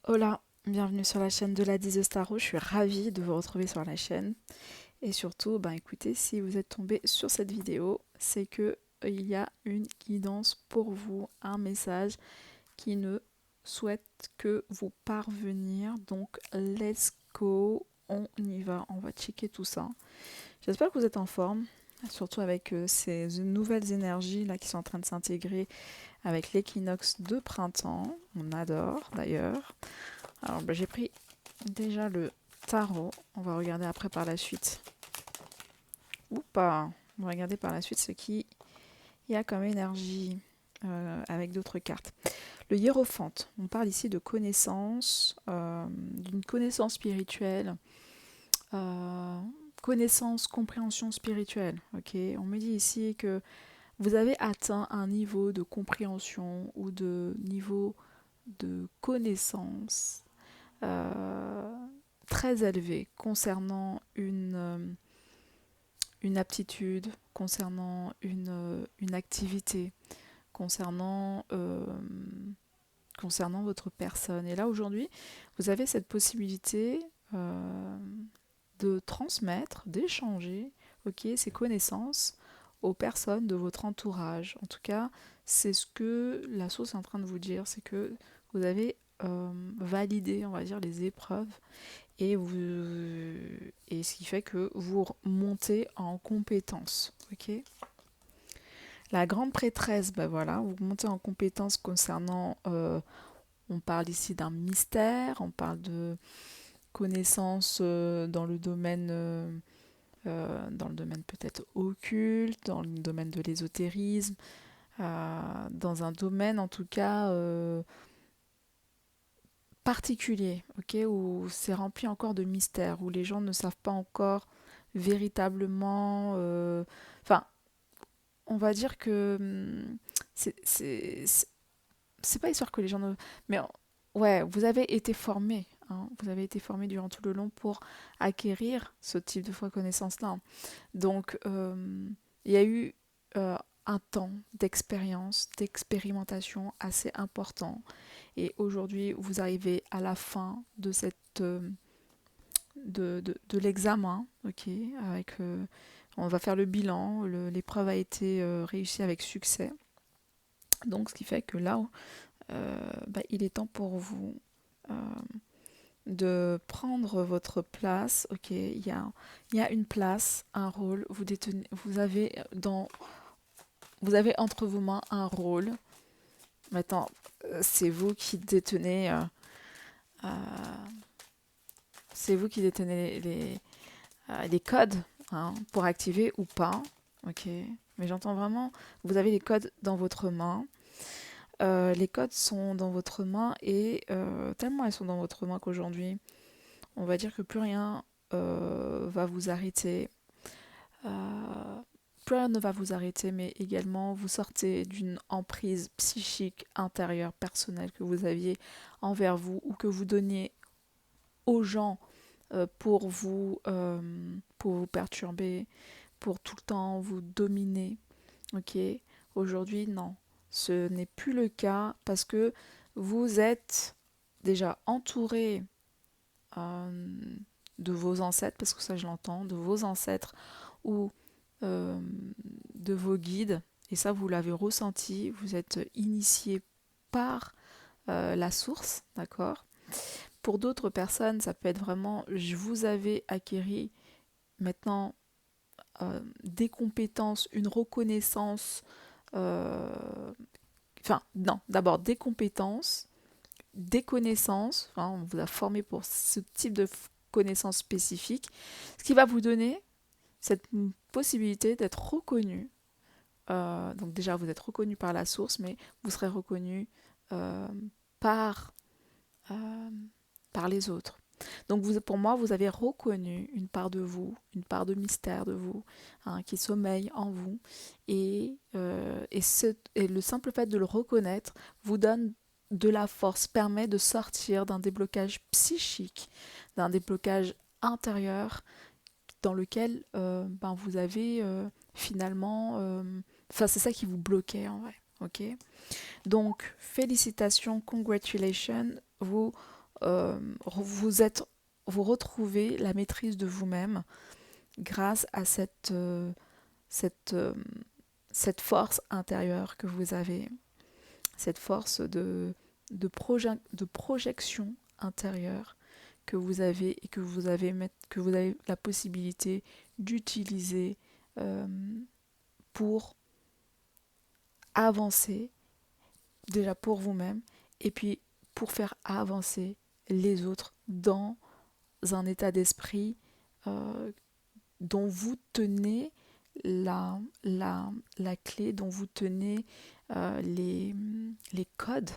Hola, bienvenue sur la chaîne de la Dise Staro. Je suis ravie de vous retrouver sur la chaîne. Et surtout, écoutez, si vous êtes tombé sur cette vidéo, c'est que il y a une guidance pour vous, un message qui ne souhaite que vous parvenir. Donc, let's go, on y va, on va checker tout ça. J'espère que vous êtes en forme, surtout avec ces nouvelles énergies là qui sont en train de s'intégrer avec l'équinoxe de printemps. On adore d'ailleurs. Alors, j'ai pris déjà le tarot. On va regarder après par la suite. Ou pas. On va regarder par la suite ce qui y a comme énergie avec d'autres cartes. Le hiérophante. On parle ici de connaissance, d'une connaissance spirituelle, euh, connaissance, compréhension spirituelle. Ok. On me dit ici que vous avez atteint un niveau de compréhension ou de niveau de connaissance euh, très élevé concernant une aptitude, concernant une activité, concernant, concernant votre personne. Et là, aujourd'hui, vous avez cette possibilité de transmettre, d'échanger ces connaissances aux personnes de votre entourage. En tout cas, c'est ce que la source est en train de vous dire, c'est que vous avez validé, on va dire, les épreuves et, et ce qui fait que vous montez en compétence. Ok. La grande prêtresse, voilà, vous montez en compétence concernant, on parle ici d'un mystère, on parle de connaissances dans le domaine peut-être occulte, dans le domaine de l'ésotérisme, dans un domaine en tout cas particulier, ok, où c'est rempli encore de mystères, où les gens ne savent pas encore véritablement. Enfin, on va dire que c'est c'est pas histoire que les gens ne. Mais ouais, vous avez été formé. Hein, vous avez été formé durant tout le long pour acquérir ce type de connaissance-là. Donc, il y a eu un temps d'expérience, d'expérimentation assez important. Et aujourd'hui, vous arrivez à la fin de cette de l'examen, ok, avec on va faire le bilan, l'épreuve a été réussie avec succès. Donc, ce qui fait que là, il est temps pour vous euh, de prendre votre place. Ok, il y a une place, un rôle. Vous détenez, vous avez entre vos mains un rôle. Maintenant, c'est vous qui détenez, euh, c'est vous qui détenez les codes hein, pour activer ou pas. Ok, mais j'entends vraiment, vous avez les codes dans votre main. Les codes sont dans votre main et tellement elles sont dans votre main qu'aujourd'hui, on va dire que plus rien va vous arrêter. Euh, Plus rien ne va vous arrêter, mais également vous sortez d'une emprise psychique intérieure, personnelle que vous aviez envers vous ou que vous donniez aux gens pour vous perturber, pour tout le temps vous dominer. Ok, aujourd'hui non, ce n'est plus le cas parce que vous êtes déjà entouré euh, de vos ancêtres, parce que ça je l'entends, de vos ancêtres ou euh, de vos guides, et ça vous l'avez ressenti, vous êtes initié par la source, d'accord. Pour d'autres personnes, ça peut être vraiment, je vous avais acquéri maintenant des compétences, une reconnaissance, enfin non, d'abord des compétences, des connaissances, hein, on vous a formé pour ce type de connaissances spécifiques, ce qui va vous donner cette possibilité d'être reconnu. Donc déjà, vous êtes reconnu par la source, mais vous serez reconnu euh, par, euh, par les autres. Donc vous, pour moi, vous avez reconnu une part de vous, une part de mystère de vous, hein, qui sommeille en vous. Et le simple fait de le reconnaître vous donne de la force, permet de sortir d'un déblocage psychique, d'un déblocage intérieur dans lequel vous avez finalement... Enfin, c'est ça qui vous bloquait en vrai. Ok. Donc, félicitations, congratulations. Vous vous retrouvez la maîtrise de vous-même grâce à cette, euh, cette force intérieure que vous avez, cette force de projection intérieure que vous avez et que vous avez la possibilité d'utiliser euh, pour avancer, déjà pour vous-même, et puis pour faire avancer les autres dans un état d'esprit euh, dont vous tenez la clé, dont vous tenez les codes,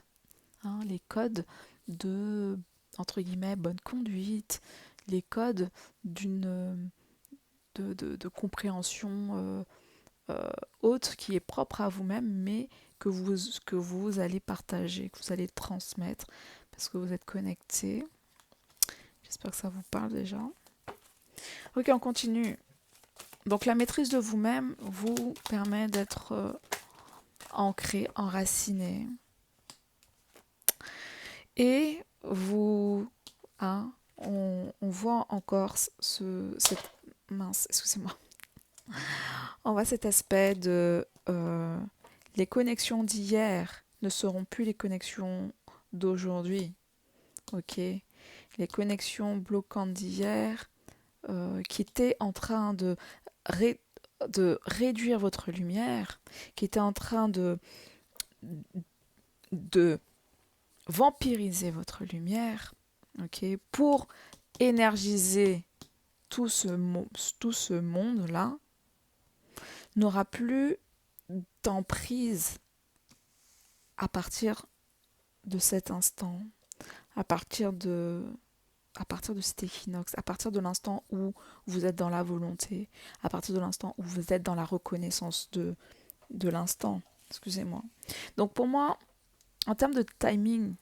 hein, les codes de, entre guillemets, bonne conduite, les codes de compréhension haute qui est propre à vous-même, mais que vous allez partager, que vous allez transmettre, parce que vous êtes connecté. J'espère que ça vous parle déjà. Ok, on continue. Donc la maîtrise de vous-même vous permet d'être ancré, enraciné. Et vous, hein, on voit encore mince, excusez-moi. On voit cet aspect de les connexions d'hier ne seront plus les connexions d'aujourd'hui. Ok, les connexions bloquantes d'hier qui étaient en train de réduire votre lumière, qui étaient en train de vampiriser votre lumière, ok, pour énergiser tout ce monde-là, n'aura plus d'emprise à partir de cet instant, à partir de, à partir de cet équinoxe, à partir de l'instant où vous êtes dans la volonté, à partir de l'instant où vous êtes dans la reconnaissance de l'instant. Excusez-moi. Donc pour moi, en termes de timing,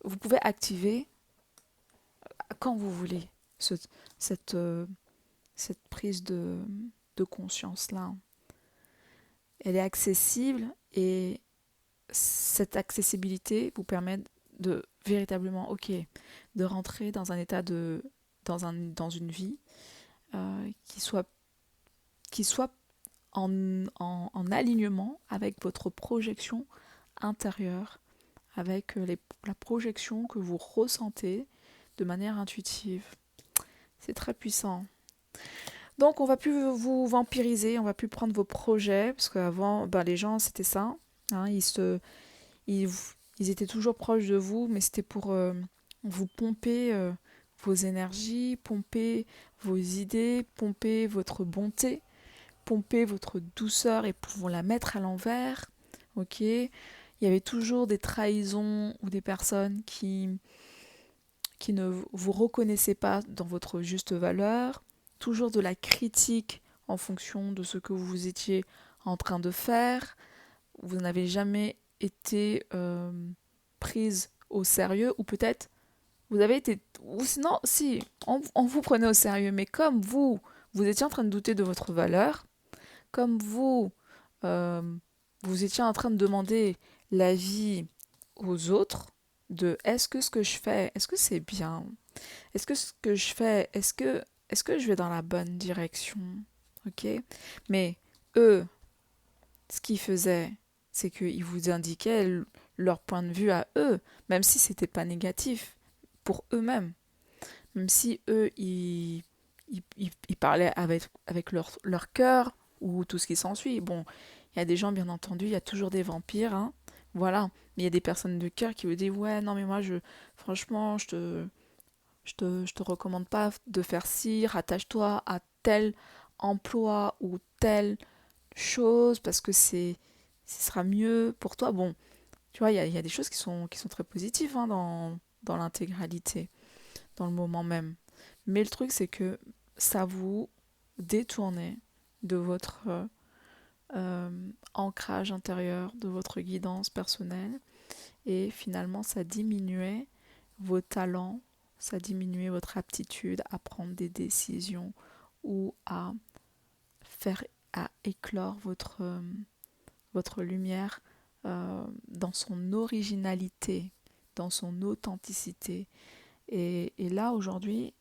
vous pouvez activer quand vous voulez cette, cette prise de conscience-là. Elle est accessible et cette accessibilité vous permet de véritablement, ok, de rentrer dans un état dans une vie qui soit en alignement avec votre projection intérieure, avec la projection que vous ressentez de manière intuitive. C'est très puissant. Donc on va plus vous vampiriser, on va plus prendre vos projets, parce qu'avant, ben, les gens c'était ça, hein, ils, ils étaient toujours proches de vous, mais c'était pour vous pomper vos énergies, pomper vos idées, pomper votre bonté, pomper votre douceur et pour la mettre à l'envers. Ok, il y avait toujours des trahisons ou des personnes qui ne vous reconnaissaient pas dans votre juste valeur, toujours de la critique en fonction de ce que vous étiez en train de faire. Vous n'avez jamais été prise au sérieux, ou peut-être vous avez été, ou sinon, si, on vous prenait au sérieux, mais comme vous étiez en train de douter de votre valeur, comme euh, vous étiez en train de demander l'avis aux autres, de est-ce que ce que je fais, est-ce que c'est bien? Est-ce que ce que je fais, est-ce que je vais dans la bonne direction? Ok? Mais eux, ce qu'ils faisaient, c'est qu'ils vous indiquaient leur point de vue à eux, même si c'était pas négatif pour eux-mêmes. Même si eux, ils parlaient avec leur cœur ou tout ce qui s'ensuit. Bon, il y a des gens, bien entendu, il y a toujours des vampires, hein, voilà. Mais il y a des personnes de cœur qui vous disent, ouais, non, mais moi, franchement, je te recommande pas de faire ci, rattache-toi à tel emploi ou telle chose parce que ce sera mieux pour toi. Bon, tu vois, il y a des choses qui sont très positives hein, dans l'intégralité, dans le moment même. Mais le truc, c'est que ça vous détournait de votre ancrage intérieur, de votre guidance personnelle. Et finalement, ça diminuait vos talents, ça diminuait votre aptitude à prendre des décisions ou à éclore votre lumière dans son originalité, dans son authenticité. Et là, aujourd'hui,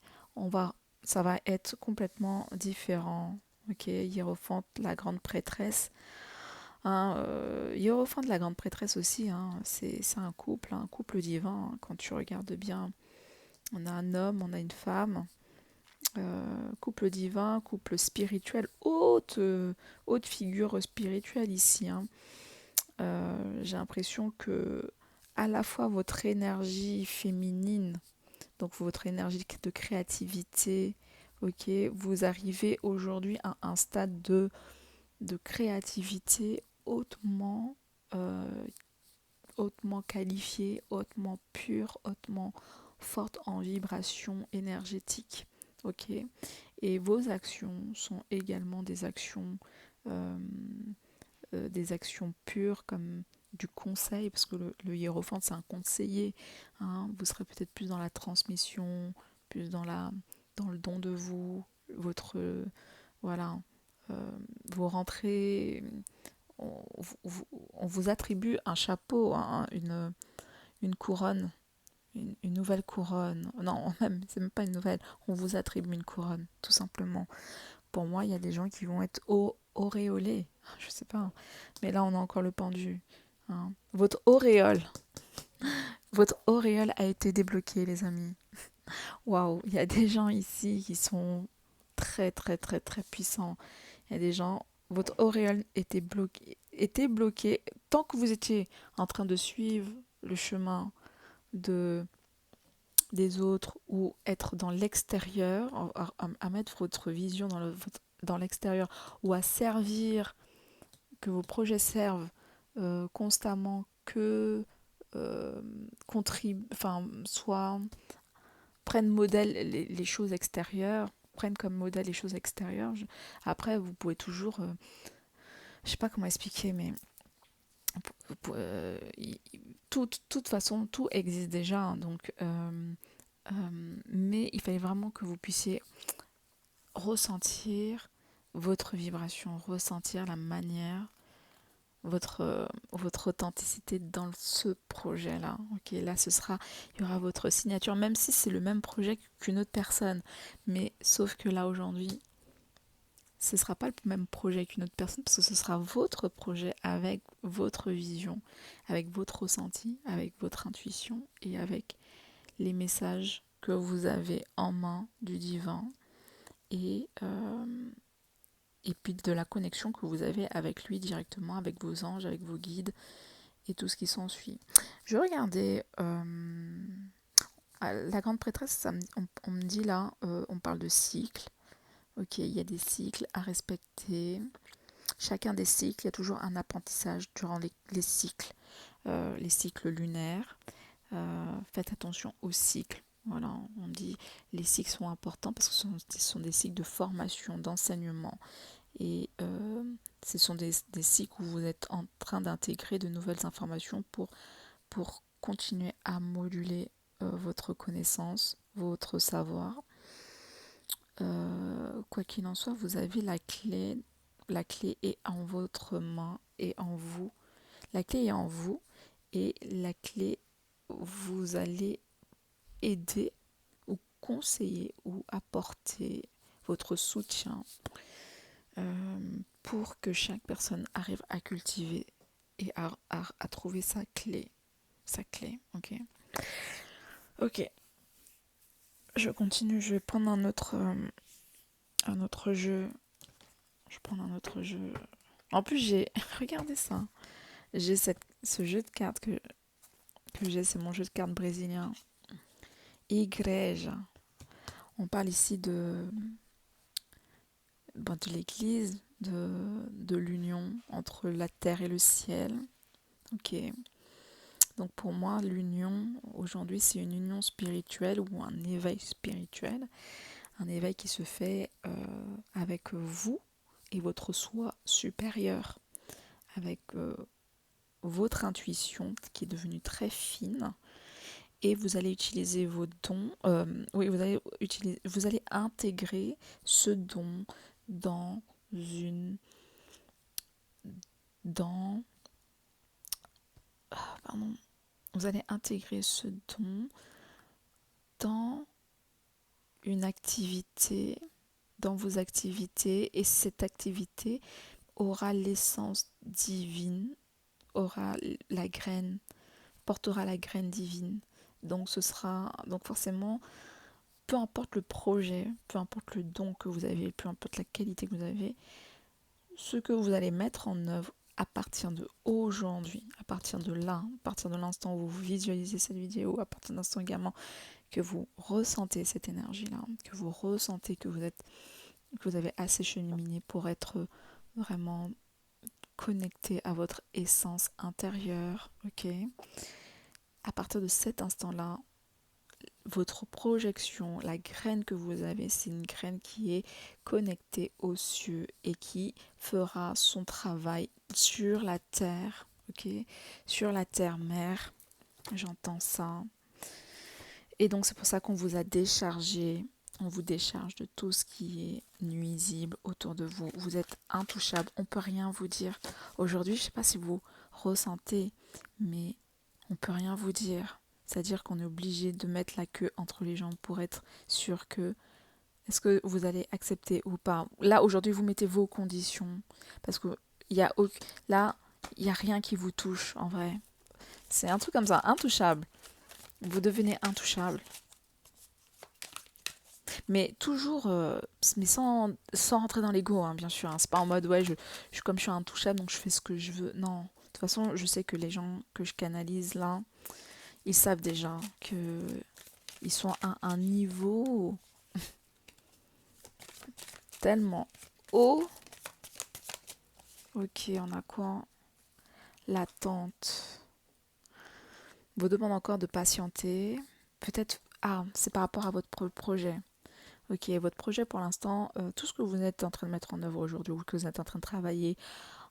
ça va être complètement différent. Ok, Hiérophante, la grande prêtresse. Hiérophante, la grande prêtresse aussi, c'est un couple divin. Quand tu regardes bien, on a un homme, on a une femme. Couple divin, couple spirituel, haute figure spirituelle ici. J'ai l'impression que à la fois votre énergie féminine, donc votre énergie de créativité, ok, vous arrivez aujourd'hui à un stade de créativité hautement qualifiée, hautement pure, hautement forte en vibration énergétique. Ok. Et vos actions sont également euh, des actions pures comme du conseil, parce que le hiérophante c'est un conseiller. Vous serez peut-être plus dans la transmission, plus dans le don de vous, votre voilà, vous rentrez, on, on vous attribue un chapeau, une couronne, une nouvelle couronne. Non, même, c'est même pas une nouvelle. On vous attribue une couronne, tout simplement. Pour moi, il y a des gens qui vont être auréolés. Je sais pas. Mais là, on a encore le pendu. Votre auréole a été débloquée, les amis. Waouh, il y a des gens ici qui sont très, très, très, très puissants. Il y a des gens, votre auréole était bloqué tant que vous étiez en train de suivre le chemin de des autres ou être dans l'extérieur, à mettre votre vision dans l'extérieur ou à servir, que vos projets servent constamment, que soit prennent modèle les choses extérieures, prennent comme modèle les choses extérieures. Après, vous pouvez toujours, je sais pas comment expliquer, mais toute façon, tout existe déjà, donc mais il fallait vraiment que vous puissiez ressentir votre vibration, ressentir la manière, votre authenticité dans ce projet-là. Ok, là, il y aura votre signature, même si c'est le même projet qu'une autre personne. Mais sauf que là, aujourd'hui, ce ne sera pas le même projet qu'une autre personne, parce que ce sera votre projet avec votre vision, avec votre ressenti, avec votre intuition et avec les messages que vous avez en main du divin et puis de la connexion que vous avez avec lui directement, avec vos anges, avec vos guides et tout ce qui s'ensuit. Je regardais la grande prêtresse, on me dit là, on parle de cycles. Ok, il y a des cycles à respecter. Chacun des cycles, il y a toujours un apprentissage durant les cycles lunaires. Faites attention aux cycles. Voilà, on dit les cycles sont importants parce que ce sont des cycles de formation, d'enseignement. Et ce sont des cycles où vous êtes en train d'intégrer de nouvelles informations pour continuer à moduler votre connaissance, votre savoir. Quoi qu'il en soit, vous avez la clé. La clé est en votre main et en vous. La clé est en vous et la clé, vous allez aider ou conseiller ou apporter votre soutien pour que chaque personne arrive à cultiver et à trouver sa clé. Sa clé, ok. Ok. Je continue, je vais prendre un autre jeu. Je vais prendre un autre jeu. En plus, regardez ça. J'ai ce jeu de cartes que j'ai, c'est mon jeu de cartes brésilien. Igreja. On parle ici de l'église, de l'union entre la terre et le ciel. Ok. Donc pour moi, l'union, aujourd'hui, c'est une union spirituelle ou un éveil spirituel. Un éveil qui se fait avec vous et votre soi supérieur. Avec votre intuition qui est devenue très fine. Et vous allez utiliser vos dons. Oui, vous allez intégrer ce don dans une... Dans... pardon. vous allez intégrer ce don dans une activité, dans vos activités, et cette activité aura l'essence divine, aura la graine, portera la graine divine. Donc ce sera, donc forcément, peu importe le projet, peu importe le don que vous avez, peu importe la qualité que vous avez, ce que vous allez mettre en œuvre à partir de aujourd'hui, à partir de là, à partir de l'instant où vous visualisez cette vidéo, à partir de l'instant également que vous ressentez cette énergie-là, que vous ressentez que vous avez assez cheminé pour être vraiment connecté à votre essence intérieure, ok? À partir de cet instant-là, votre projection, la graine que vous avez, c'est une graine qui est connectée aux cieux et qui fera son travail sur la terre, ok? Sur la terre-mère, j'entends ça. Et donc c'est pour ça qu'on vous a déchargé, on vous décharge de tout ce qui est nuisible autour de vous. Vous êtes intouchable, on ne peut rien vous dire. Aujourd'hui, je ne sais pas si vous ressentez, mais on ne peut rien vous dire. C'est-à-dire qu'on est obligé de mettre la queue entre les jambes pour être sûr que est-ce que vous allez accepter ou pas. Là, aujourd'hui, vous mettez vos conditions. Parce que là, il n'y a rien qui vous touche, en vrai. C'est un truc comme ça, intouchable. Vous devenez intouchable. Mais toujours, mais sans rentrer dans l'ego, hein, bien sûr. Hein. C'est pas en mode, ouais, comme je suis intouchable, donc je fais ce que je veux. Non. De toute façon, je sais que les gens que je canalise là, ils savent déjà que ils sont à un niveau tellement haut. Ok, on a quoi? L'attente. Vous demande encore de patienter. Peut-être, c'est par rapport à votre projet. Ok, votre projet pour l'instant, tout ce que vous êtes en train de mettre en œuvre aujourd'hui, ou que vous êtes en train de travailler,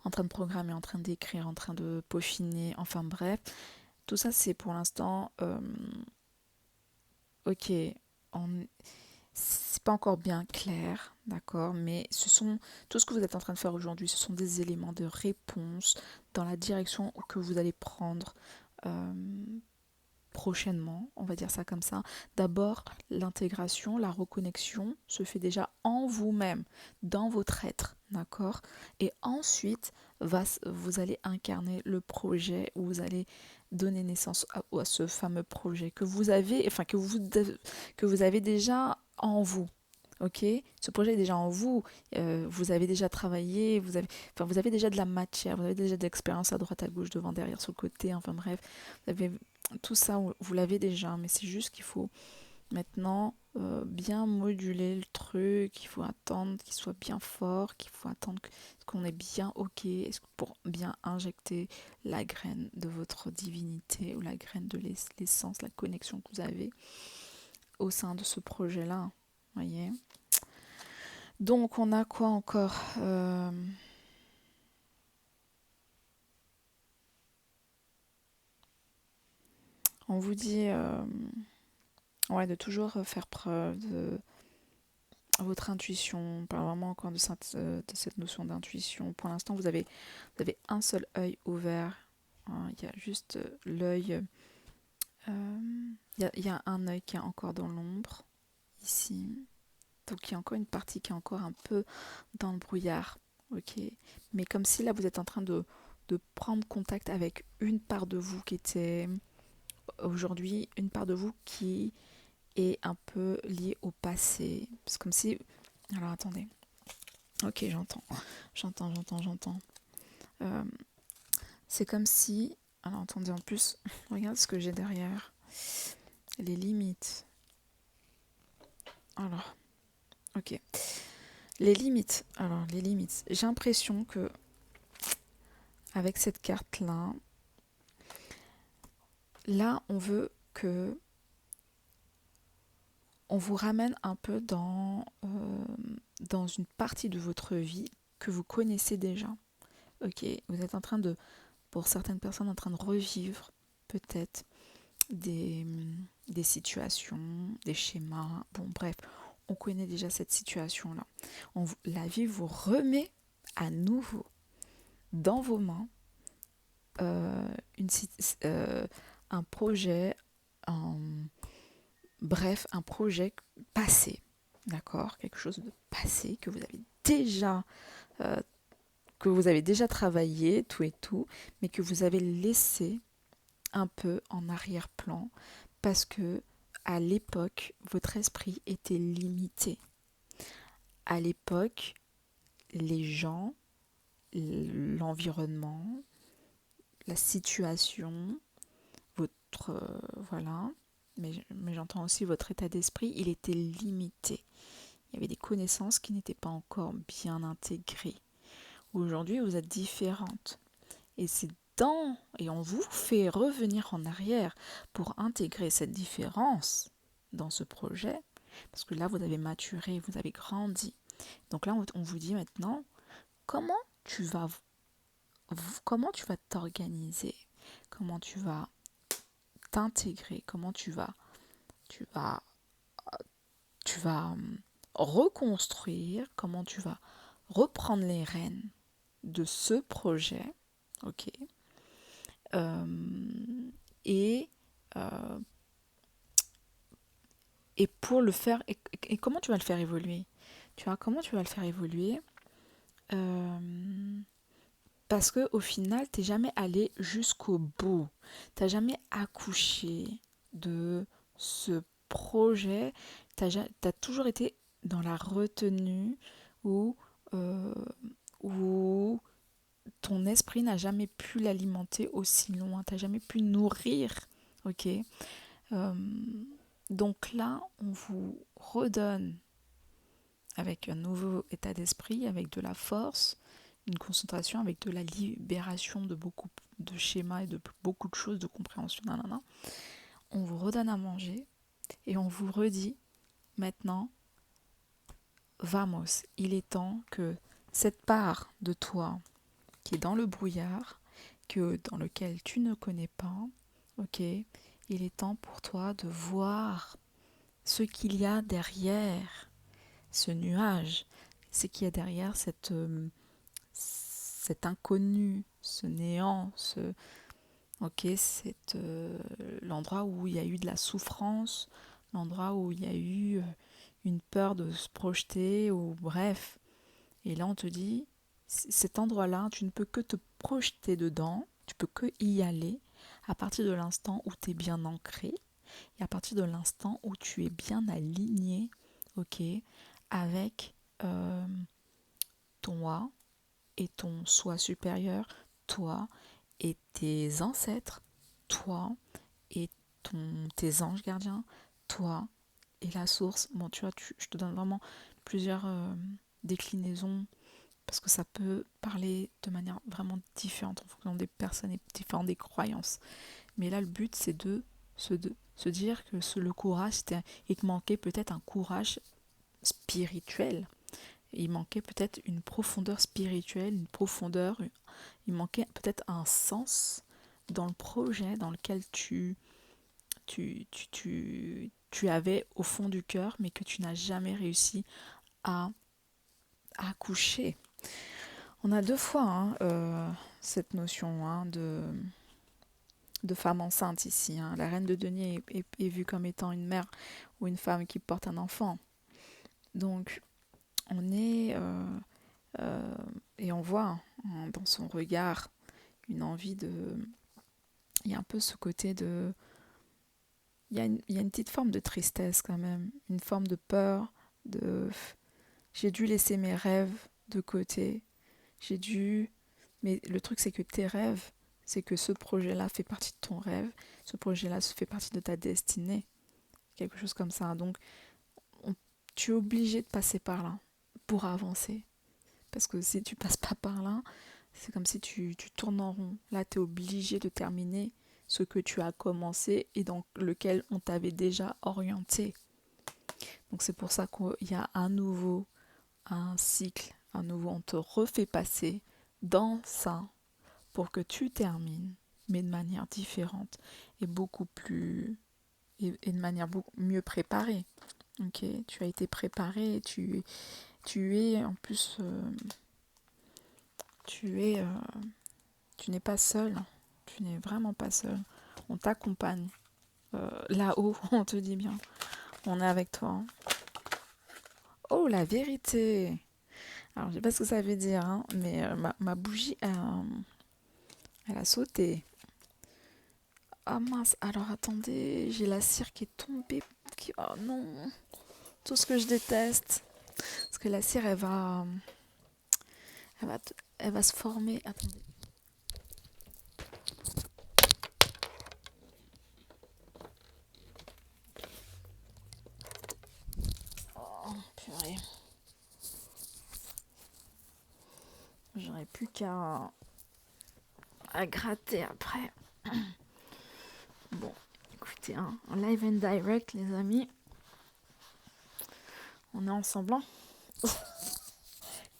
en train de programmer, en train d'écrire, en train de peaufiner, enfin bref, tout ça c'est pour l'instant, ok, c'est pas encore bien clair, d'accord, mais tout ce que vous êtes en train de faire aujourd'hui, ce sont des éléments de réponse dans la direction que vous allez prendre euh, prochainement, on va dire ça comme ça. D'abord, l'intégration, la reconnexion se fait déjà en vous-même, dans votre être, d'accord? Et ensuite, vous allez incarner le projet, où vous allez donner naissance à ce fameux projet que vous avez, enfin que vous avez déjà en vous. Ok, ce projet est déjà en vous. Vous avez déjà travaillé, vous avez déjà de la matière, vous avez déjà de l'expérience à droite, à gauche, devant, derrière, sur le côté. Enfin bref, vous avez tout ça, vous l'avez déjà, mais c'est juste qu'il faut maintenant bien moduler le truc, il faut attendre qu'il soit bien fort, qu'il faut attendre qu'on est bien ok pour bien injecter la graine de votre divinité ou la graine de l'essence, la connexion que vous avez au sein de ce projet-là. Voyez. Donc on a quoi encore on vous dit ouais, de toujours faire preuve de votre intuition. On parle vraiment encore de cette notion d'intuition. Pour l'instant, vous avez un seul œil ouvert. Hein, il y a juste l'œil. Il y a un œil qui est encore dans l'ombre, ici. Donc il y a encore une partie qui est encore un peu dans le brouillard. Ok. Mais comme si là, vous êtes en train de prendre contact avec une part de vous qui était aujourd'hui, une part de vous qui est un peu liée au passé. C'est comme si... Alors attendez. Ok, j'entends. Euh, c'est comme si... Alors attendez, en plus, regarde ce que j'ai derrière. Les limites. Alors, ok. Les limites. Alors, les limites. J'ai l'impression que avec cette carte-là, on veut que on vous ramène un peu dans une partie de votre vie que vous connaissez déjà. Ok, vous êtes en train de, pour certaines personnes, en train de revivre peut-être des situations, des schémas. Bon, bref, on connaît déjà cette situation-là. La vie vous remet à nouveau dans vos mains euh, un projet, un- bref, un projet passé, d'accord? Quelque chose de passé euh, que vous avez déjà travaillé, tout et tout, mais que vous avez laissé un peu en arrière-plan parce que à l'époque, votre esprit était limité. À l'époque, les gens, l'environnement, la situation, votre voilà, mais j'entends aussi votre état d'esprit, il était limité. Il y avait des connaissances qui n'étaient pas encore bien intégrées. Aujourd'hui, vous êtes différente. Et c'est et on vous fait revenir en arrière pour intégrer cette différence dans ce projet, parce que là, vous avez maturé, vous avez grandi. Donc là, on vous dit maintenant, comment tu vas, comment tu vas t'organiser, comment tu vas t'intégrer, comment tu vas, tu vas reconstruire, comment tu vas reprendre les rênes de ce projet, ok, euh, et euh, et pour le faire, et comment tu vas le faire évoluer? Tu vois, comment tu vas le faire évoluer? Euh, Parce que au final, t'es jamais allé jusqu'au bout. T'as jamais accouché de ce projet. T'as toujours été dans la retenue où, euh, où ton esprit n'a jamais pu l'alimenter aussi loin. T'as jamais pu nourrir. Ok. Euh, donc là, on vous redonne avec un nouveau état d'esprit, avec de la force, une concentration, avec de la libération de beaucoup de schémas et de beaucoup de choses, de compréhension. Nanana. On vous redonne à manger et on vous redit maintenant, vamos, il est temps que cette part de toi qui est dans le brouillard, dans lequel tu ne connais pas, ok, il est temps pour toi de voir ce qu'il y a derrière ce nuage, ce qu'il y a derrière cet inconnu, ce néant, ok, l'endroit où il y a eu de la souffrance, l'endroit où il y a eu une peur de se projeter, ou bref. Et là, on te dit, cet endroit-là, tu ne peux que te projeter dedans, tu peux que y aller à partir de l'instant où tu es bien ancré et à partir de l'instant où tu es bien aligné, ok, avec euh, toi et ton soi supérieur, toi et tes ancêtres, toi et tes anges gardiens, toi et la source. Bon, tu vois, je te donne vraiment plusieurs déclinaisons parce que ça peut parler de manière vraiment différente en fonction des personnes et différentes des croyances. Mais là, le but, c'est de se dire que le courage, il manquait peut-être un courage spirituel. Il manquait peut-être une profondeur spirituelle, une profondeur, il manquait peut-être un sens dans le projet dans lequel tu avais au fond du cœur, mais que tu n'as jamais réussi à, à accoucher. On a deux fois cette notion de femme enceinte ici. La reine de denier est vue comme étant une mère ou une femme qui porte un enfant. Donc, on est... et on voit dans son regard une envie de... Il y a un peu ce côté de... Il y a une petite forme de tristesse quand même, une forme de peur, de... J'ai dû laisser mes rêves de côté. J'ai dû... Mais le truc, c'est que tes rêves, c'est que ce projet-là fait partie de ton rêve, ce projet-là fait partie de ta destinée, quelque chose comme ça. Donc, tu es obligé de passer par là pour avancer. Parce que si tu passes pas par là, c'est comme si tu tournes en rond. Là, tu es obligé de terminer ce que tu as commencé et dans lequel on t'avait déjà orienté. Donc c'est pour ça qu'il y a à nouveau un cycle, à nouveau on te refait passer dans ça pour que tu termines, mais de manière différente et beaucoup plus et de manière beaucoup mieux préparée. Ok, tu as été préparé, tu es en plus tu es tu n'es pas seul, tu n'es vraiment pas seul. On t'accompagne. Là-haut, on te dit bien. On est avec toi. Hein. Oh, la vérité. Alors, je sais pas ce que ça veut dire, hein, mais ma bougie, elle a sauté. Ah mince, alors attendez, j'ai la cire qui est tombée. Oh non, tout ce que je déteste. Parce que la cire, elle va se former. Attendez. Oh, purée. J'aurais plus qu'à gratter après. Bon, écoutez, hein, en live and direct, les amis. On est ensemble. Hein.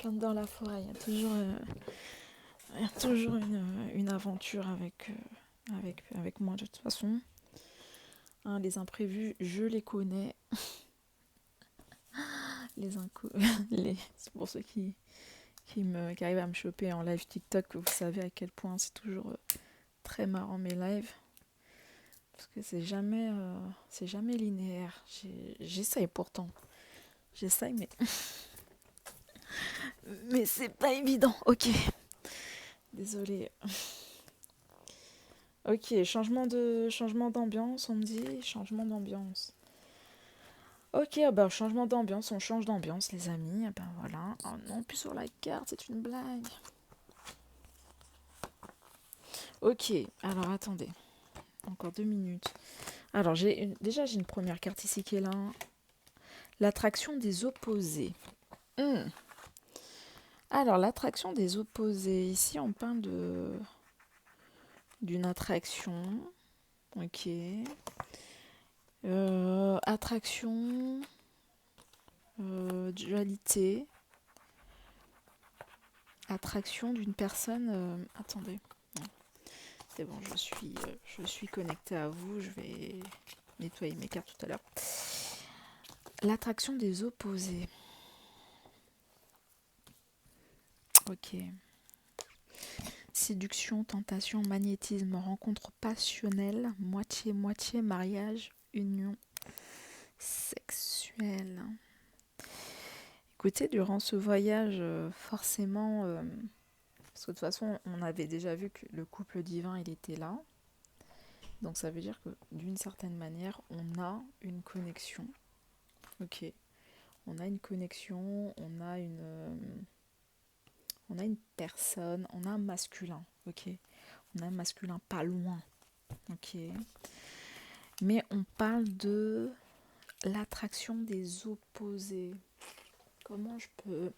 Comme dans la forêt, il y a toujours une aventure avec moi de toute façon. Hein, les imprévus, je les connais. C'est pour ceux qui arrivent à me choper en live TikTok, vous savez à quel point c'est toujours très marrant mes lives. Parce que c'est jamais linéaire. J'essaye pourtant. J'essaye, mais c'est pas évident. Ok. Désolée. Ok, changement d'ambiance, on me dit. Changement d'ambiance. Ok, bah changement d'ambiance, on change d'ambiance, les amis. Ben voilà. Oh non, plus sur la carte, c'est une blague. Ok, alors attendez. Encore 2 minutes. Alors, déjà, j'ai une première carte ici qui est là. L'attraction des opposés. Alors, l'attraction des opposés. Ici, on parle d'une attraction. Ok. Attraction. Dualité. Attraction d'une personne. Attendez. Non. C'est bon, je suis connectée à vous. Je vais nettoyer mes cartes tout à l'heure. L'attraction des opposés. Ok. Séduction, tentation, magnétisme, rencontre passionnelle, moitié-moitié, mariage, union sexuelle. Écoutez, durant ce voyage, forcément, parce que de toute façon, on avait déjà vu que le couple divin, il était là. Donc ça veut dire que d'une certaine manière, on a une connexion. Ok. On a une connexion, on a une personne, on a un masculin. Ok. On a un masculin pas loin. Ok. Mais on parle de l'attraction des opposés. Comment je peux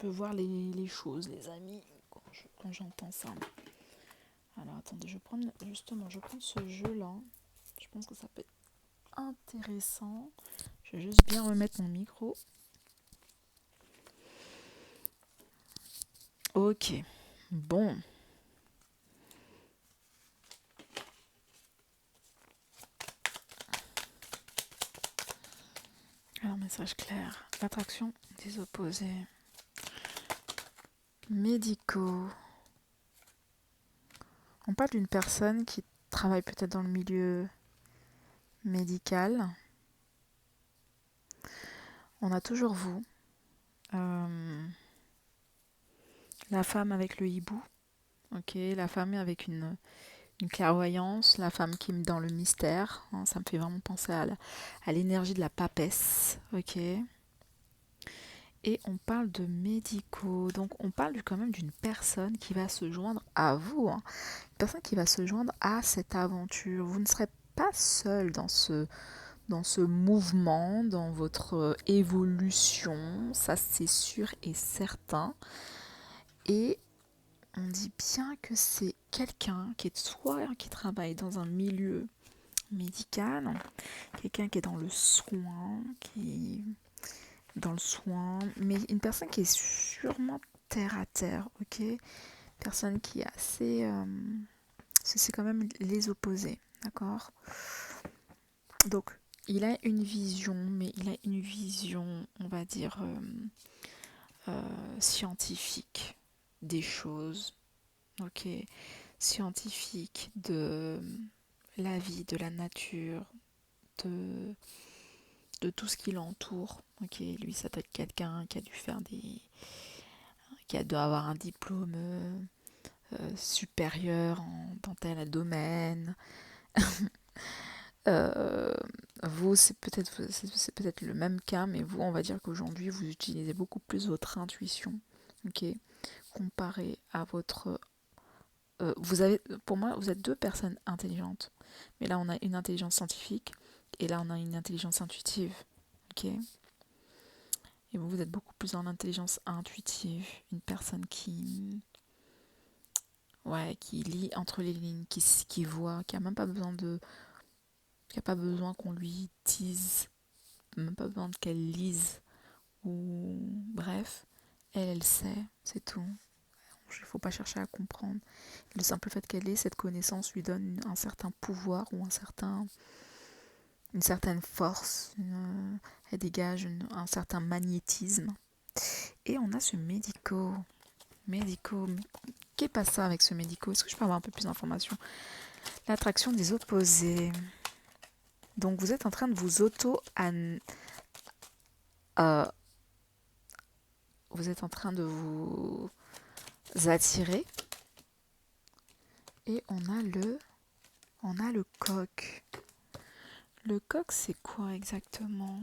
voir les choses, les amis, quand j'entends ça. Alors attendez, je vais prendre ce jeu-là. Je pense que ça peut être intéressant. Je vais juste bien remettre mon micro. Ok. Bon. Alors, message clair. L'attraction des opposés. Médicaux. On parle d'une personne qui travaille peut-être dans le milieu médical. On a toujours vous. La femme avec le hibou. Ok, la femme avec une clairvoyance, la femme qui est dans le mystère. Hein, ça me fait vraiment penser à l'énergie de la papesse. Ok. Et on parle de médicaux. Donc on parle quand même d'une personne qui va se joindre à vous. Hein. Une personne qui va se joindre à cette aventure. Vous ne serez pas seul dans ce mouvement, dans votre évolution. Ça c'est sûr et certain. Et on dit bien que c'est quelqu'un qui est soit qui travaille dans un milieu médical, quelqu'un qui est dans le soin, mais une personne qui est sûrement terre à terre, ok? Personne qui est assez... c'est quand même les opposés, d'accord? Donc, il a une vision, mais il a une vision, on va dire, scientifique des choses, ok? scientifique de la vie, de la nature, de, de tout ce qui l'entoure. Ok, lui, ça doit être quelqu'un qui a dû faire qui a dû avoir un diplôme supérieur dans tel domaine. Euh, Vous, c'est peut-être le même cas, mais vous, on va dire qu'aujourd'hui, vous utilisez beaucoup plus votre intuition, ok, comparé à votre. Vous avez, pour moi, vous êtes deux personnes intelligentes, mais là, on a une intelligence scientifique et là, on a une intelligence intuitive, ok. Et vous, vous êtes beaucoup plus dans l'intelligence intuitive, une personne ouais, qui lit entre les lignes, qui voit, qui a même pas besoin qui a pas besoin qu'on lui dise, même pas besoin qu'elle lise ou bref, elle sait, c'est tout. Il ne faut pas chercher à comprendre. Le simple fait qu'elle ait cette connaissance lui donne un certain pouvoir ou une certaine force. Elle dégage un certain magnétisme. Et on a ce médico. Médico. Qu'est pas ça avec ce médico? Est-ce que je peux avoir un peu plus d'informations? L'attraction des opposés. Donc vous êtes en train de vous euh, vous êtes en train de vous attirer. Et on a le coq. Le coq, c'est quoi exactement?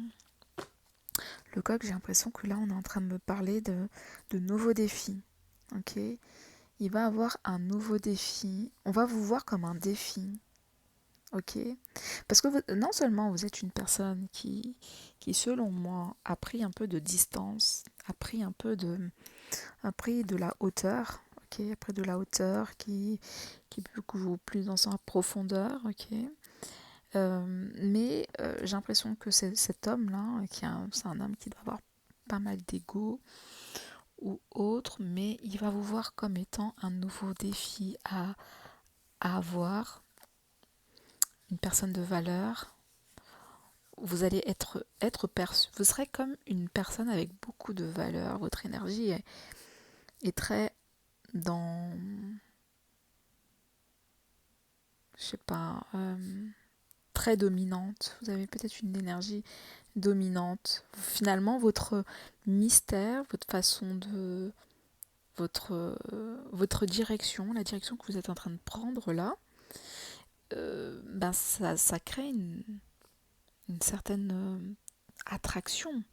Le coq, j'ai l'impression que là, on est en train de me parler de nouveaux défis. Ok? Il va avoir un nouveau défi. On va vous voir comme un défi. Ok? Parce que non seulement vous êtes une personne qui, selon moi, a pris un peu de distance, a pris de la hauteur. Ok? A pris de la hauteur, qui est beaucoup plus dans sa profondeur. Ok? Mais j'ai l'impression que cet homme-là, c'est un homme qui doit avoir pas mal d'ego ou autre, mais il va vous voir comme étant un nouveau défi à avoir, une personne de valeur. Vous allez être perçu, vous serez comme une personne avec beaucoup de valeur. Votre énergie est très dans, je sais pas, très dominante. Vous avez peut-être une énergie dominante. Finalement, votre mystère, votre façon de... votre direction, la direction que vous êtes en train de prendre là, ben ça crée une certaine attraction,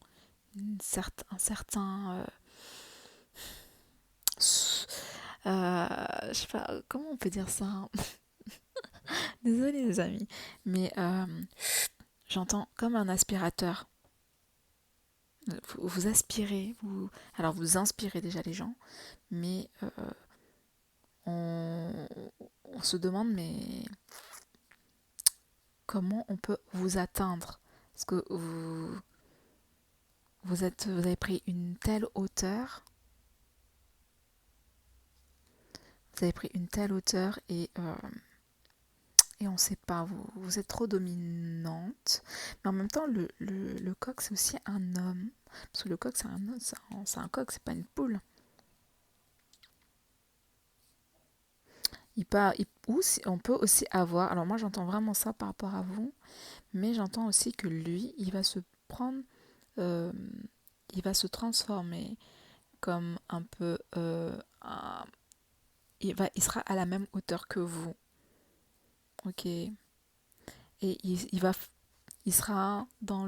un certain... je sais pas, comment on peut dire ça? Désolée les amis, mais j'entends comme un aspirateur. Vous aspirez, alors vous inspirez déjà les gens, mais on, on se demande mais comment on peut vous atteindre? Parce que vous avez pris une telle hauteur, et on ne sait pas, vous êtes trop dominante. Mais en même temps, le coq, c'est aussi un homme. Parce que le coq, c'est un coq, c'est pas une poule. On peut aussi avoir, alors moi j'entends vraiment ça par rapport à vous, mais j'entends aussi que lui, il va se prendre, euh, il va se transformer comme un peu, il sera à la même hauteur que vous, ok? Et il sera dans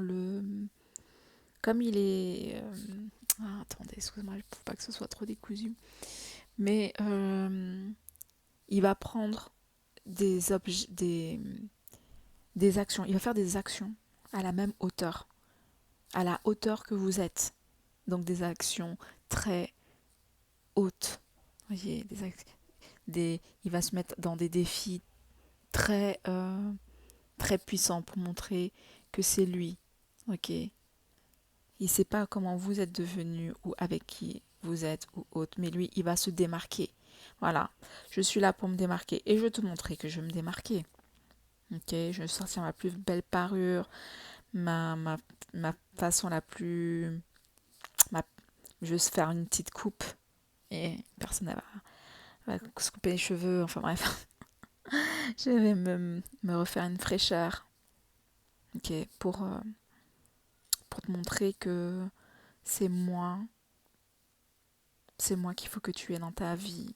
comme il est, attendez, excuse-moi, pour pas que ce soit trop décousu, mais il va prendre des objets, des actions, il va faire des actions à la même hauteur, à la hauteur que vous êtes. Donc des actions très hautes. Vous voyez, il va se mettre dans des défis très puissants pour montrer que c'est lui. Ok. Il ne sait pas comment vous êtes devenu ou avec qui vous êtes ou autre, mais lui, il va se démarquer. Voilà, je suis là pour me démarquer et je vais te montrer que je vais me démarquer. Ok, je vais sortir ma plus belle parure, ma, ma, ma façon la plus... Ma, je vais faire une petite coupe et personne ne va va se couper les cheveux, enfin bref. Je vais me refaire une fraîcheur, ok, pour te montrer que c'est moi, c'est moi qu'il faut que tu aies dans ta vie.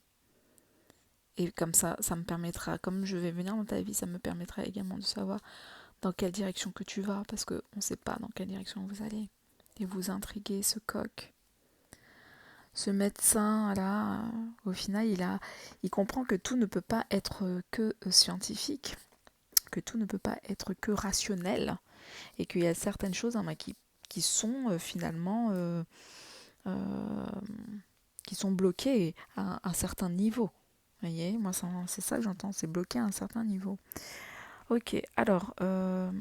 Et comme ça me permettra, comme je vais venir dans ta vie, ça me permettra également de savoir dans quelle direction que tu vas, parce qu'on ne sait pas dans quelle direction vous allez. Et vous intriguez ce coq. Ce médecin, là, au final, il comprend que tout ne peut pas être que scientifique, que tout ne peut pas être que rationnel, et qu'il y a certaines choses qui sont finalement qui sont bloquées à un certain niveau. Vous voyez, moi c'est ça que j'entends, c'est bloqué à un certain niveau. Ok, alors, on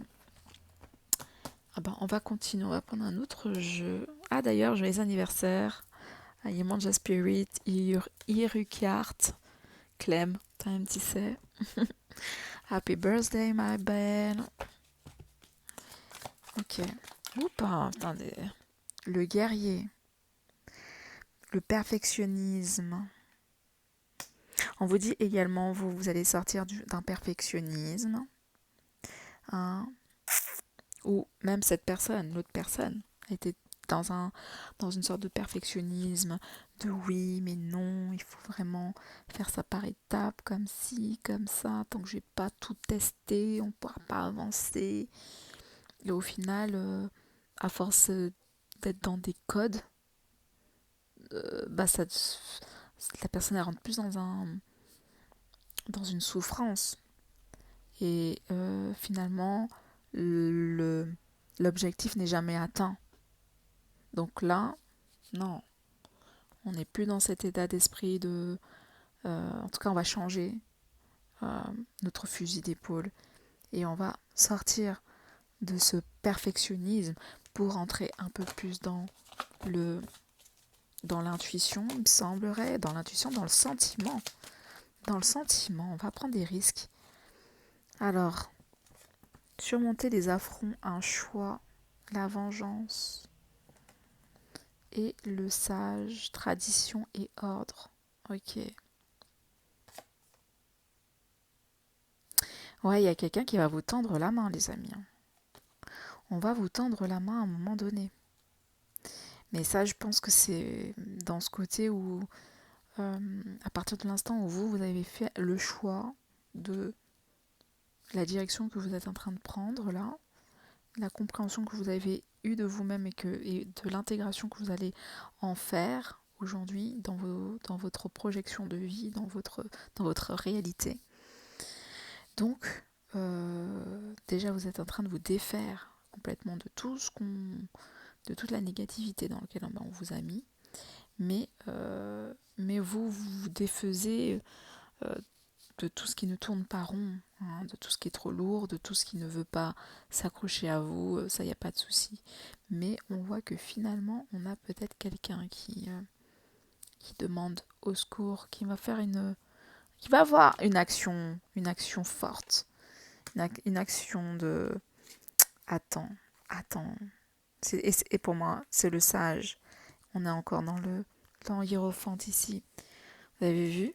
va continuer, on va prendre un autre jeu. Ah d'ailleurs, joyeux anniversaire à Yemanja Spirit, Irukiart, Clem, t'as un petit C. Happy birthday, my belle. Ok. Oups, attendez. Le guerrier. Le perfectionnisme. On vous dit également, vous allez sortir d'un perfectionnisme. Hein, ou même cette personne, l'autre personne, a été dans une sorte de perfectionnisme, de oui, mais non, il faut vraiment faire ça par étapes, comme ci, comme ça, tant que j'ai pas tout testé, on ne pourra pas avancer. Et au final, à force d'être dans des codes, la personne elle rentre plus dans une souffrance. Et finalement, l'objectif n'est jamais atteint. Donc là, non, on n'est plus dans cet état d'esprit de... en tout cas, on va changer notre fusil d'épaule et on va sortir de ce perfectionnisme pour entrer un peu plus dans l'intuition, il me semblerait, dans l'intuition, dans le sentiment. Dans le sentiment, on va prendre des risques. Alors, surmonter les affronts, un choix, la vengeance et le sage, tradition et ordre. Ok. Ouais, il y a quelqu'un qui va vous tendre la main, les amis. On va vous tendre la main à un moment donné. Mais ça, je pense que c'est dans ce côté où, à partir de l'instant où vous avez fait le choix de la direction que vous êtes en train de prendre là, la compréhension que vous avez eue de vous-même et de l'intégration que vous allez en faire aujourd'hui dans votre projection de vie, dans votre réalité. Donc, déjà vous êtes en train de vous défaire complètement de de toute la négativité dans laquelle on vous a mis, mais vous défaisez de tout ce qui ne tourne pas rond, hein, de tout ce qui est trop lourd, de tout ce qui ne veut pas s'accrocher à vous, ça, il n'y a pas de souci. Mais on voit que finalement, on a peut-être quelqu'un qui demande au secours, qui va avoir une action forte, une action de attends. Et pour moi, c'est le sage. On est encore dans Hiérophante ici. Vous avez vu?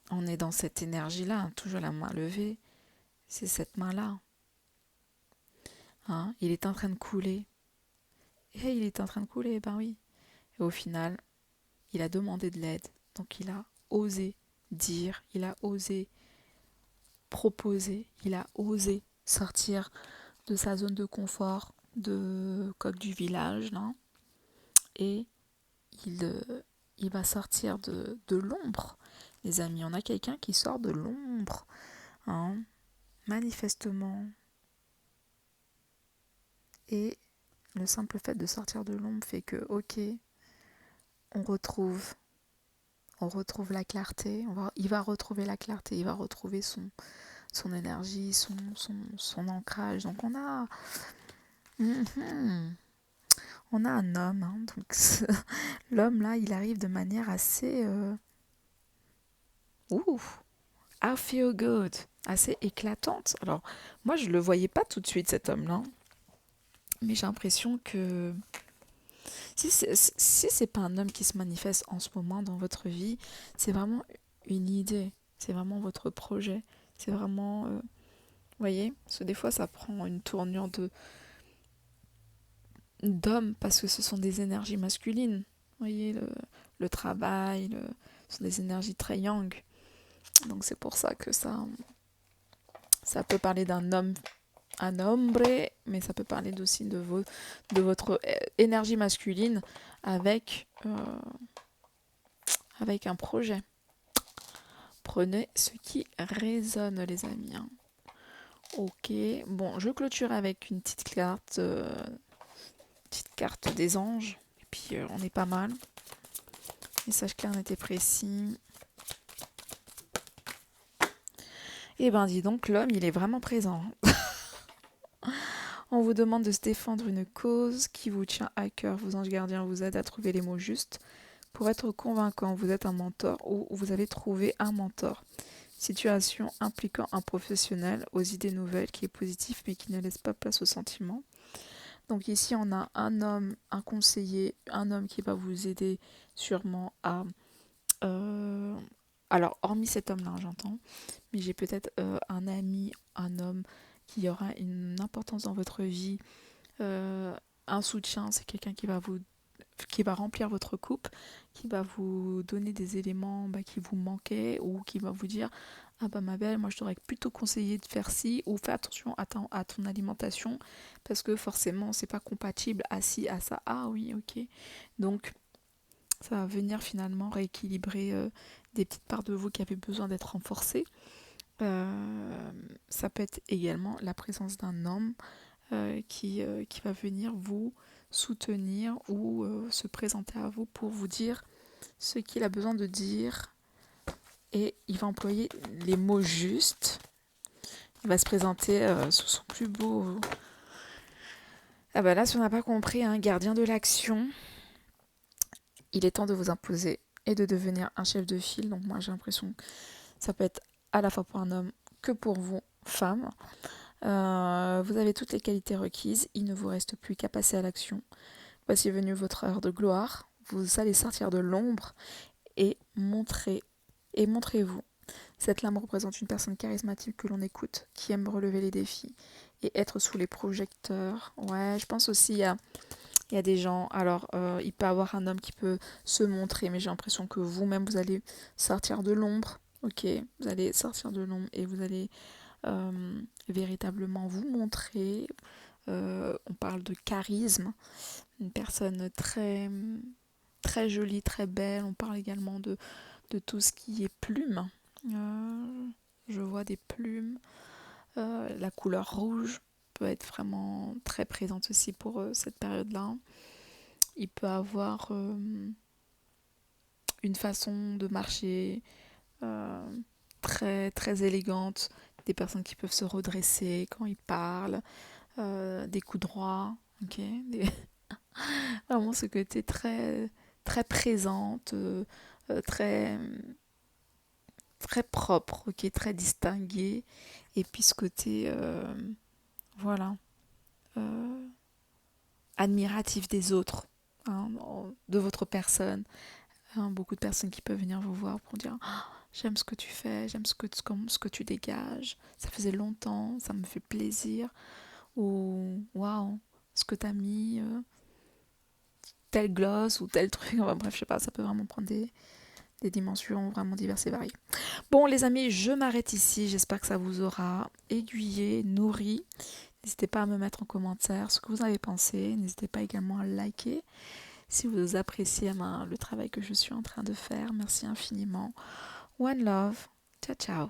On est dans cette énergie-là, hein, toujours la main levée. C'est cette main-là. Hein, il est en train de couler. Et il est en train de couler, ben oui. Et au final, il a demandé de l'aide. Donc il a osé dire, il a osé proposer, il a osé sortir de sa zone de confort, de coq du village, là. Et il va sortir de l'ombre. Les amis, on a quelqu'un qui sort de l'ombre. Hein, manifestement. Et le simple fait de sortir de l'ombre fait que, ok, on retrouve la clarté, il va retrouver la clarté, il va retrouver son énergie, son ancrage. Donc on a un homme, hein, donc l'homme là, il arrive de manière assez I feel good, assez éclatante. Alors moi je le voyais pas tout de suite cet homme-là, mais j'ai l'impression que Si c'est pas un homme qui se manifeste en ce moment dans votre vie, c'est vraiment une idée, c'est vraiment votre projet, c'est vraiment, vous voyez, parce que des fois ça prend une tournure d'homme parce que ce sont des énergies masculines, vous voyez, le travail, ce sont des énergies très yang, donc c'est pour ça que ça peut parler d'un homme, un hombre, mais ça peut parler aussi de votre énergie masculine avec, avec un projet. Prenez ce qui résonne, les amis. Hein. Ok, bon, je clôture avec une petite carte des anges. Et puis, on est pas mal. Message clair, net et précis. Et ben, dis donc, l'homme, il est vraiment présent. On vous demande de se défendre une cause qui vous tient à cœur. Vos anges gardiens vous aident à trouver les mots justes. Pour être convaincant, vous êtes un mentor ou vous avez trouvé un mentor. Situation impliquant un professionnel aux idées nouvelles qui est positif mais qui ne laisse pas place aux sentiments. Donc ici on a un homme, un conseiller, un homme qui va vous aider sûrement à... alors hormis cet homme-là j'entends, mais j'ai peut-être un ami, un homme qui aura une importance dans votre vie, un soutien, c'est quelqu'un qui va remplir votre coupe, qui va vous donner des éléments qui vous manquaient ou qui va vous dire ah bah ma belle, moi je t'aurais plutôt conseillé de faire ci ou fais attention à ton alimentation parce que forcément c'est pas compatible à ci, à ça. Ah oui, ok. Donc ça va venir finalement rééquilibrer des petites parts de vous qui avaient besoin d'être renforcées. Ça peut être également la présence d'un homme qui va venir vous soutenir ou se présenter à vous pour vous dire ce qu'il a besoin de dire et il va employer les mots justes. Il va se présenter sous son plus beau... Ah bah là, si on n'a pas compris, hein, gardien de l'action, il est temps de vous imposer et de devenir un chef de file. Donc moi j'ai l'impression que ça peut être à la fois pour un homme que pour vous, femme. Vous avez toutes les qualités requises, il ne vous reste plus qu'à passer à l'action. Voici venue votre heure de gloire, vous allez sortir de l'ombre et montrez-vous. Cette lame représente une personne charismatique que l'on écoute, qui aime relever les défis et être sous les projecteurs. Ouais, je pense aussi il y a des gens, alors il peut y avoir un homme qui peut se montrer, mais j'ai l'impression que vous-même vous allez sortir de l'ombre, ok, vous allez sortir de l'ombre et vous allez véritablement vous montrer. On parle de charisme, une personne très, très jolie, très belle. On parle également de tout ce qui est plumes. Je vois des plumes. La couleur rouge peut être vraiment très présente aussi pour cette période-là. Il peut avoir une façon de marcher très, très élégante. Des personnes qui peuvent se redresser quand ils parlent. Des coups droits. Ok, vraiment ce côté très, très présente, très, très propre, ok, très distingué. Et puis ce côté, voilà, euh, admiratif des autres, hein, de votre personne. Hein, beaucoup de personnes qui peuvent venir vous voir pour dire ah, j'aime ce que tu fais, j'aime ce que tu dégages, ça faisait longtemps, ça me fait plaisir. Ou waouh, ce que tu as mis, tel gloss ou tel truc, enfin, bref, je sais pas, ça peut vraiment prendre des dimensions vraiment diverses et variées. Bon les amis, je m'arrête ici, j'espère que ça vous aura aiguillé, nourri. N'hésitez pas à me mettre en commentaire ce que vous avez pensé, n'hésitez pas également à liker si vous appréciez le travail que je suis en train de faire. Merci infiniment. One love, ciao ciao.